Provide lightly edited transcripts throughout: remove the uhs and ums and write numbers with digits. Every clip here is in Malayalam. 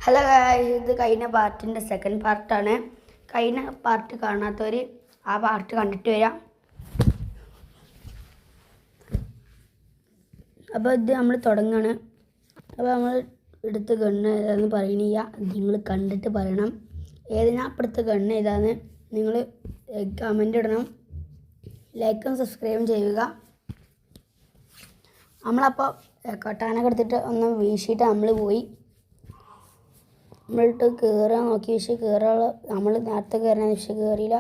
ഹലോ ഗായ്സ്, ഇത് കഴിഞ്ഞ പാർട്ടിൻ്റെ സെക്കൻഡ് പാർട്ടാണ്. കഴിഞ്ഞ പാർട്ട് കാണാത്തവർ ആ പാർട്ട് കണ്ടിട്ട് വരാം. അപ്പോൾ ഇത് നമ്മൾ തുടങ്ങുകയാണ്. അപ്പോൾ നമ്മൾ എടുത്ത് ഗണ്ണ് ഏതാണെന്ന് പറയണില്ല, നിങ്ങൾ കണ്ടിട്ട് പറയണം. ഏതിനപ്പുറത്ത് ഗണ്ണ് ഏതാന്ന് നിങ്ങൾ കമൻ്റ് ഇടണം. ലൈക്കും സബ്സ്ക്രൈബും ചെയ്യുക. നമ്മളപ്പോൾ കട്ടാനൊക്കെ എടുത്തിട്ട് ഒന്ന് വീശിയിട്ട് നമ്മൾ പോയി. നമ്മളിട്ട് കയറാൻ നോക്കി, പക്ഷേ കയറാനുള്ള നമ്മൾ നേരത്തെ കയറാൻ പക്ഷേ കയറിയില്ല.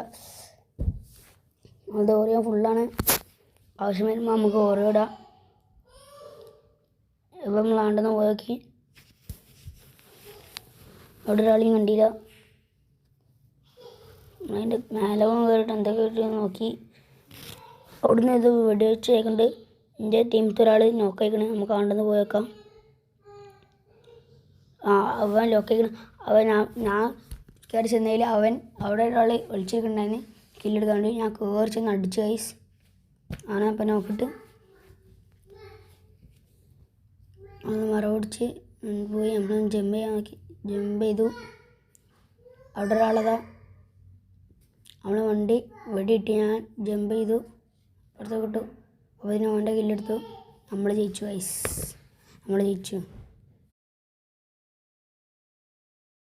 അത് ഓരോ ഫുള്ളാണ്. ആവശ്യം വരുമ്പോൾ നമുക്ക് ഓരോ ഇടാം. ഇപ്പം നമ്മൾ ആണ്ടെന്ന് പോയോക്കി, അവിടെ ഒരാളെയും കണ്ടില്ല. അതിൻ്റെ മേലെ കയറിയിട്ട് എന്തൊക്കെ കിട്ടുമെന്ന് നോക്കി. അവിടുന്ന് ഇത് വെടിവെച്ച് കേൾക്കുന്നുണ്ട്. എൻ്റെ ടീമത്തെ ഒരാൾ നോക്കിയേക്കണ്. നമുക്ക് ആണ്ടെന്ന് പോയേക്കാം. അവൻ ലോക്കേക്കണം. അവൻ ഞാൻ കയറി ചെന്നതിൽ അവൻ അവിടെ ഒരാൾ വിളിച്ചിരിക്കണ്ടായിരുന്നു. കില്ലെടുക്കാണ്ട് ഞാൻ കയറി ചെന്ന് അടിച്ചു ഗൈസ്. ആണ് അപ്പം നോക്കിയിട്ട് ഒന്ന് മറവടിച്ച് പോയി. നമ്മൾ ജമ്പ് ചെയ്യാൻ നോക്കി, ജമ്പ് ചെയ്തു. അവിടെ ഒരാളതാ അവളെ വണ്ടി വെടിയിട്ട് ഞാൻ ജമ്പ് ചെയ്തു, പുറത്ത് കിട്ടു. അപ്പോൾ ഇതിന് അവൻ്റെ കില്ലെടുത്തു. നമ്മൾ ജയിച്ചു ഗൈസ്, നമ്മൾ ജയിച്ചു.